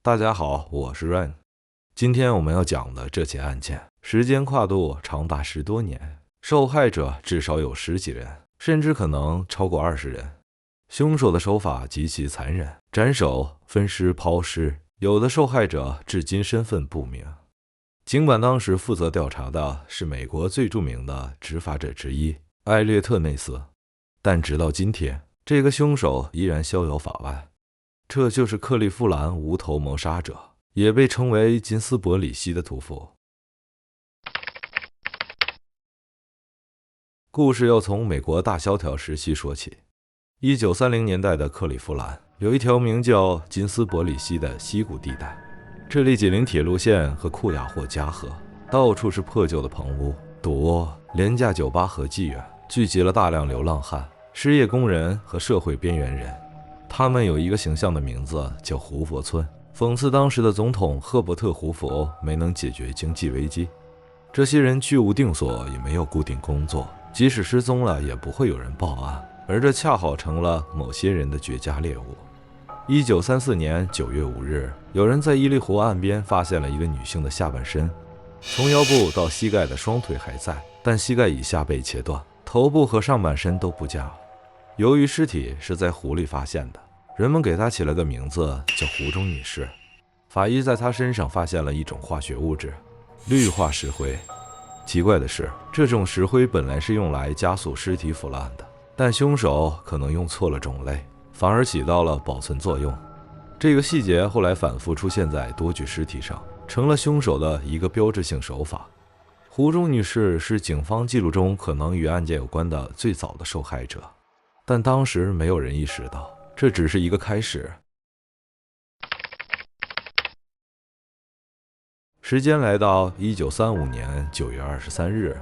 大家好，我是 Rain。今天我们要讲的这起案件，时间跨度长达10多年，受害者至少有10几人，甚至可能超过20人。凶手的手法极其残忍，斩首、分尸、抛尸，有的受害者至今身份不明。尽管当时负责调查的是美国最著名的执法者之一艾略特内斯，但直到今天，这个凶手依然逍遥法外。这就是克利夫兰无头谋杀者，也被称为金斯伯里希的屠夫。故事要从美国大萧条时期说起。1930年代的克利夫兰有一条名叫金斯伯里希的溪谷地带，这里紧邻铁路线和库亚霍加河，到处是破旧的棚屋、赌窝、廉价酒吧和妓院，聚集了大量流浪汉、失业工人和社会边缘人。他们有一个形象的名字叫胡佛村，讽刺当时的总统赫伯特·胡佛没能解决经济危机。这些人居无定所，也没有固定工作，即使失踪了也不会有人报案，而这恰好成了某些人的绝佳猎物。1934年9月5日，有人在伊犁湖岸边发现了一个女性的下半身，从腰部到膝盖的双腿还在，但膝盖以下被切断，头部和上半身都不见了。由于尸体是在湖里发现的，人们给她起了个名字叫湖中女士。法医在她身上发现了一种化学物质——氯化石灰。奇怪的是，这种石灰本来是用来加速尸体腐烂的，但凶手可能用错了种类，反而起到了保存作用。这个细节后来反复出现在多具尸体上，成了凶手的一个标志性手法。湖中女士是警方记录中可能与案件有关的最早的受害者，但当时没有人意识到，这只是一个开始。时间来到1935年9月23日，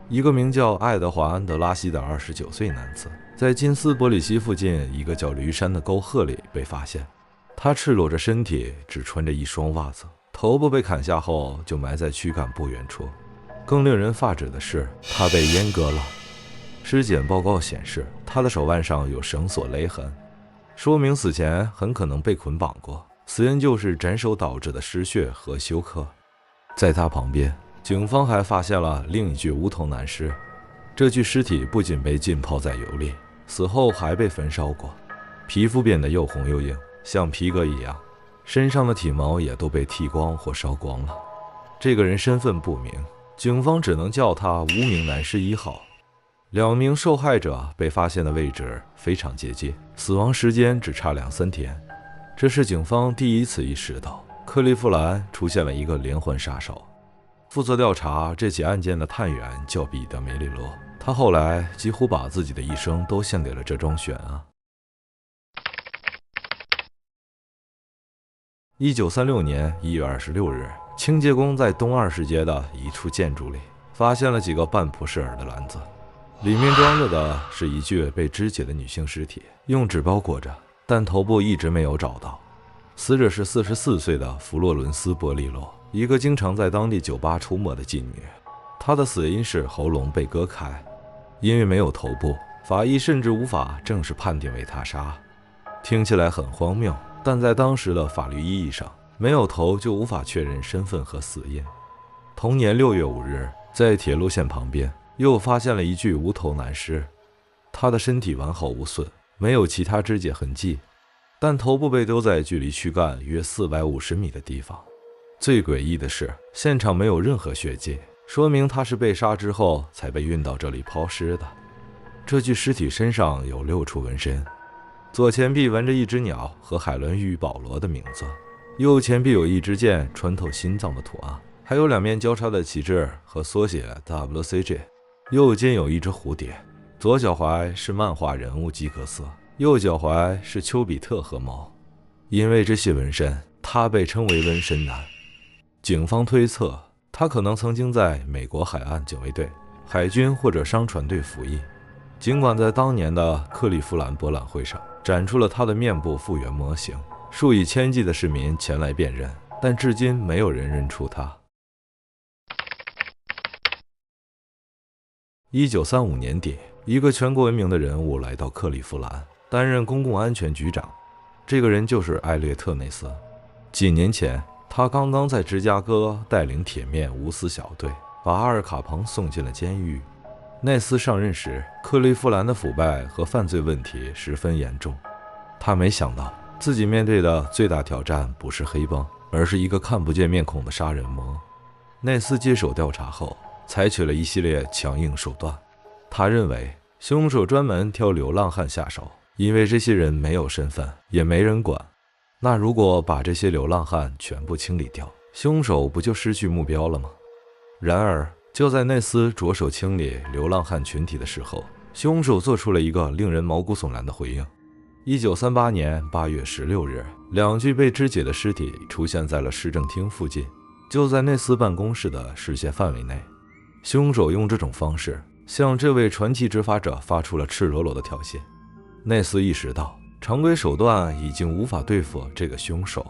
一个名叫爱德华·安德拉西的29岁男子，在金斯伯里希附近一个叫驴山的沟壑里被发现。他赤裸着身体，只穿着一双袜子，头部被砍下后就埋在躯干不远处。更令人发指的是，他被阉割了。尸检报告显示，他的手腕上有绳索勒痕，说明死前很可能被捆绑过。死因就是斩首导致的失血和休克。在他旁边，警方还发现了另一具无头男尸。这具尸体不仅被浸泡在油里，死后还被焚烧过，皮肤变得又红又硬，像皮革一样，身上的体毛也都被剃光或烧光了。这个人身份不明，警方只能叫他无名男尸1号。2名受害者被发现的位置非常接近，死亡时间只差2-3天。这是警方第一次意识到克利夫兰出现了一个连环杀手。负责调查这起案件的探员叫彼得·梅里罗，他后来几乎把自己的一生都献给了这桩悬案。1936年1月26日，清洁工在东2世街的一处建筑里发现了几个半普式尔的篮子，里面装着的是一具被肢解的女性尸体，用纸包裹着，但头部一直没有找到。死者是44岁的弗洛伦斯·波利洛，一个经常在当地酒吧出没的妓女。她的死因是喉咙被割开，因为没有头部，法医甚至无法正式判定为他杀。听起来很荒谬，但在当时的法律意义上，没有头就无法确认身份和死因。同年6月5日，在铁路线旁边又发现了一具无头男尸，他的身体完好无损，没有其他肢解痕迹，但头部被丢在距离躯干约450米的地方。最诡异的是，现场没有任何血迹，说明他是被杀之后才被运到这里抛尸的。这具尸体身上有6处纹身，左前臂纹着一只鸟和海伦与保罗的名字，右前臂有一支箭穿透心脏的图案，还有2面交叉的旗帜和缩写 WCG。 右肩有一只蝴蝶，左脚踝是漫画人物吉格斯，右脚踝是丘比特和猫。因为这些纹身，他被称为纹身男。警方推测，他可能曾经在美国海岸警卫队、海军或者商船队服役。尽管在当年的克利夫兰博览会上展出了他的面部复原模型，数以千计的市民前来辨认，但至今没有人认出他。1935年底，一个全国闻名的人物来到克利夫兰，担任公共安全局长。这个人就是艾略特内斯。几年前，他刚刚在芝加哥带领铁面无私小队，把阿尔卡彭送进了监狱。内斯上任时，克利夫兰的腐败和犯罪问题十分严重。他没想到自己面对的最大挑战不是黑帮，而是一个看不见面孔的杀人魔。内斯接手调查后，采取了一系列强硬手段。他认为凶手专门挑流浪汉下手，因为这些人没有身份，也没人管。那如果把这些流浪汉全部清理掉，凶手不就失去目标了吗？然而，就在内斯着手清理流浪汉群体的时候，凶手做出了一个令人毛骨悚然的回应。1938年8月16日，2具被肢解的尸体出现在了市政厅附近，就在内斯办公室的视线范围内。凶手用这种方式向这位传奇执法者发出了赤裸裸的挑衅。内斯意识到常规手段已经无法对付这个凶手。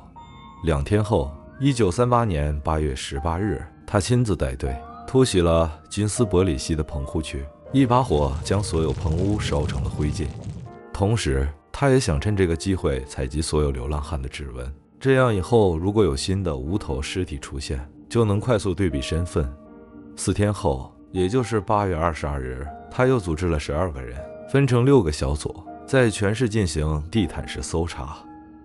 2天后，1938年8月18日，他亲自带队突袭了金斯伯里溪的棚户区，一把火将所有棚屋烧成了灰烬。同时，他也想趁这个机会采集所有流浪汉的指纹，这样以后如果有新的无头尸体出现，就能快速对比身份。4天后，也就是8月22日，他又组织了12个人，分成6个小组，在全市进行地毯式搜查。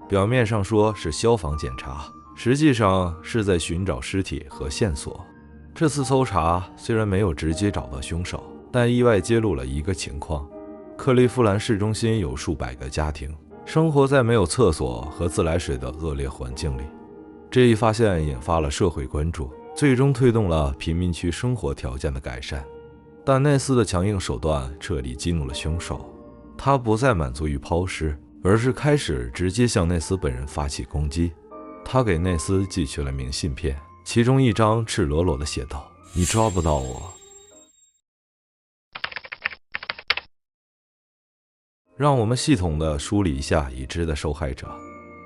表面上说是消防检查，实际上是在寻找尸体和线索。这次搜查虽然没有直接找到凶手，但意外揭露了一个情况：克利夫兰市中心有数百个家庭生活在没有厕所和自来水的恶劣环境里。这一发现引发了社会关注，最终推动了贫民区生活条件的改善。但内斯的强硬手段彻底激怒了凶手，他不再满足于抛尸，而是开始直接向内斯本人发起攻击。他给内斯寄去了明信片，其中一张赤裸裸地写道：“你抓不到我。”让我们系统地梳理一下已知的受害者。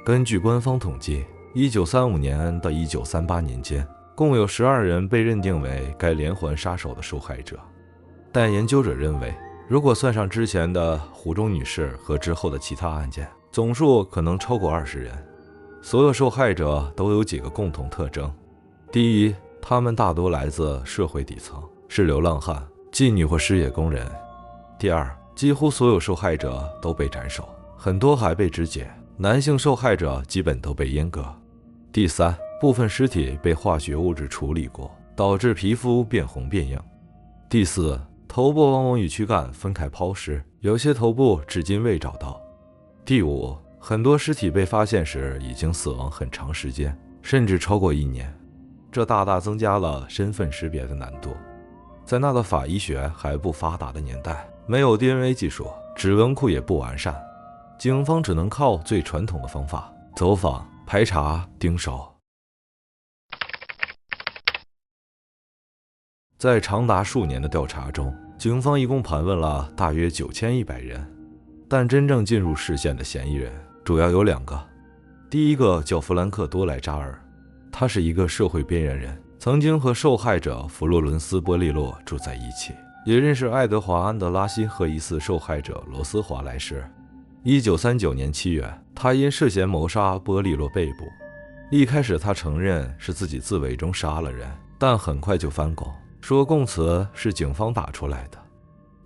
根据官方统计，1935年到1938年间，共有12人被认定为该连环杀手的受害者。但研究者认为，如果算上之前的湖中女士和之后的其他案件，总数可能超过20人。所有受害者都有几个共同特征：第一，他们大多来自社会底层，是流浪汉、妓女或失业工人；第二，几乎所有受害者都被斩首，很多还被肢解，男性受害者基本都被阉割；第三，部分尸体被化学物质处理过，导致皮肤变红变硬；第四，头部往往与躯干分开抛尸，有些头部至今未找到；第五，很多尸体被发现时已经死亡很长时间，甚至超过1年，这大大增加了身份识别的难度。在那个法医学还不发达的年代，没有 DNA 技术，指纹库也不完善，警方只能靠最传统的方法：走访、排查、盯梢。在长达数年的调查中，警方一共盘问了大约9100人，但真正进入视线的嫌疑人主要有2个。第一个叫弗兰克·多莱扎尔，他是一个社会边缘人，曾经和受害者弗洛伦斯·波利洛住在一起，也认识爱德华·安德拉辛和疑似受害者罗斯华莱士。1939年7月，他因涉嫌谋杀波利洛被捕。一开始他承认是自己自卫中杀了人，但很快就翻供，说供词是警方打出来的。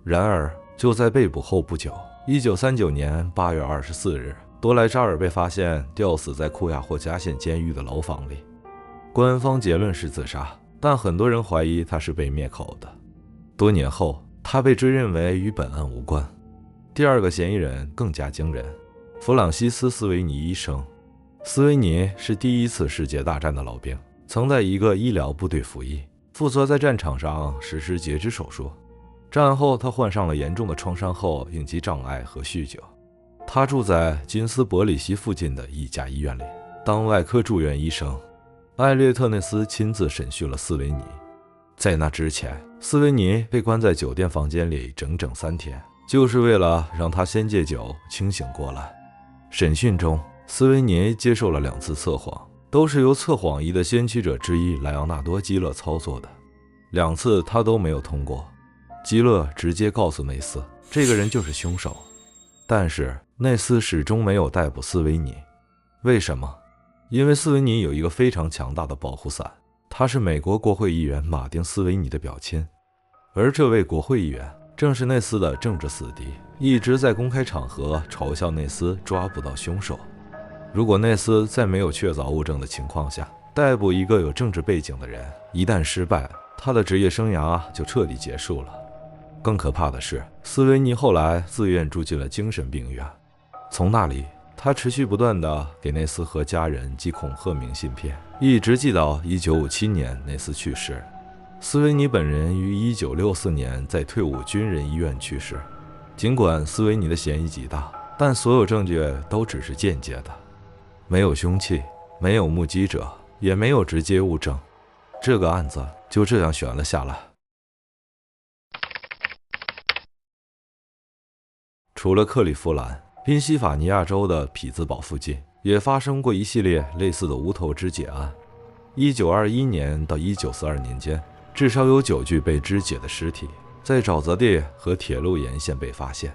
然而就在被捕后不久，1939年8月24日，多莱扎尔被发现吊死在库亚霍加县监狱的牢房里。官方结论是自杀，但很多人怀疑他是被灭口的。多年后，他被追认为与本案无关。第2个嫌疑人更加惊人，弗朗西斯·斯维尼医生。斯维尼是第1次世界大战的老兵，曾在一个医疗部队服役，负责在战场上实施截肢手术。战后他患上了严重的创伤后应激障碍和酗酒。他住在金斯伯里溪附近的一家医院里，当外科住院医生。艾略特内斯亲自审讯了斯维尼。在那之前，斯维尼被关在酒店房间里整整3天，就是为了让他先戒酒清醒过来。审讯中，斯维尼接受了2次测谎，都是由测谎仪的先驱者之一莱昂纳多·基勒操作的。2次他都没有通过。基勒直接告诉内斯，这个人就是凶手。但是内斯始终没有逮捕斯维尼。为什么？因为斯维尼有一个非常强大的保护伞，他是美国国会议员马丁·斯维尼的表亲，而这位国会议员正是内斯的政治死敌，一直在公开场合嘲笑内斯抓不到凶手。如果内斯在没有确凿物证的情况下逮捕一个有政治背景的人，一旦失败，他的职业生涯就彻底结束了。更可怕的是，斯维尼后来自愿住进了精神病院，从那里他持续不断地给内斯和家人寄恐吓明信片，一直寄到1957年内斯去世。斯维尼本人于1964年在退伍军人医院去世。尽管斯维尼的嫌疑极大，但所有证据都只是间接的，没有凶器，没有目击者，也没有直接物证，这个案子就这样悬了下来。除了克利夫兰，宾夕法尼亚州的匹兹堡附近也发生过一系列类似的无头肢解案。1921年到1942年间，至少有9具被肢解的尸体在沼泽地和铁路沿线被发现，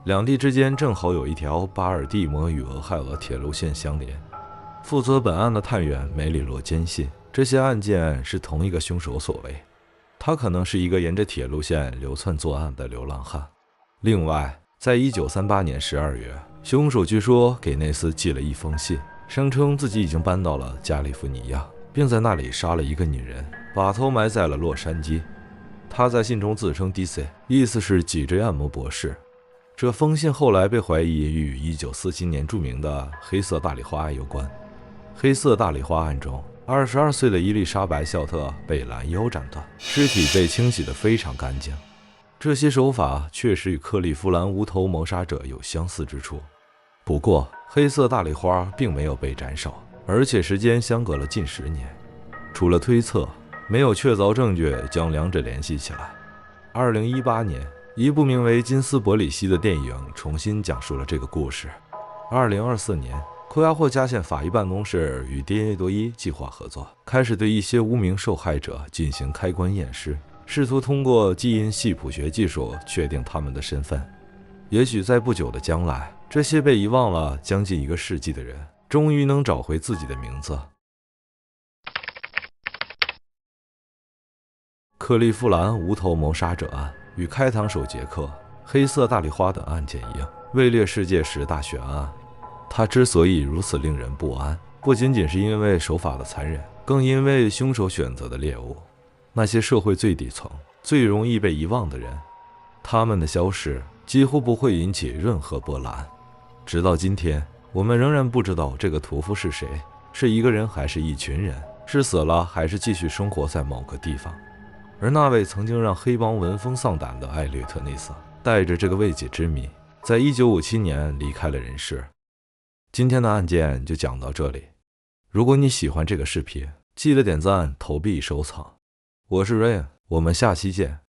两地之间正好有一条巴尔的摩与俄亥俄铁路线相连。负责本案的探员梅里罗坚信，这些案件是同一个凶手所为，他可能是一个沿着铁路线流窜作案的流浪汉。另外，在1938年12月，凶手据说给内斯寄了一封信，声称自己已经搬到了加利福尼亚，并在那里杀了一个女人，把头埋在了洛杉矶。他在信中自称 DC， 意思是脊椎按摩博士。这封信后来被怀疑与1947年著名的黑色大礼花案有关。黑色大礼花案中，22岁的伊丽莎白·孝特被拦腰斩断，尸体被清洗得非常干净。这些手法确实与克利夫兰无头谋杀者有相似之处。不过，黑色大礼花并没有被斩首，而且时间相隔了近10年。除了推测，没有确凿证据将两者联系起来。2018年，一部名为《金斯伯里希》的电影重新讲述了这个故事。2024年，库亚霍加县法医办公室与 DNA 多伊计划合作，开始对一些无名受害者进行开棺验尸，试图通过基因系谱学技术确定他们的身份。也许在不久的将来，这些被遗忘了将近1个世纪的人，终于能找回自己的名字。克利夫兰无头谋杀者案与开膛手杰克、黑色大礼花等案件一样，位列世界10大悬案。它之所以如此令人不安，不仅仅是因为手法的残忍，更因为凶手选择的猎物，那些社会最底层、最容易被遗忘的人，他们的消失几乎不会引起任何波澜。直到今天，我们仍然不知道这个屠夫是谁，是一个人还是一群人，是死了还是继续生活在某个地方。而那位曾经让黑帮闻风丧胆的艾略特内瑟，带着这个未解之谜，在1957年离开了人世。今天的案件就讲到这里。如果你喜欢这个视频，记得点赞、投币、收藏。我是 Ryan， 我们下期见。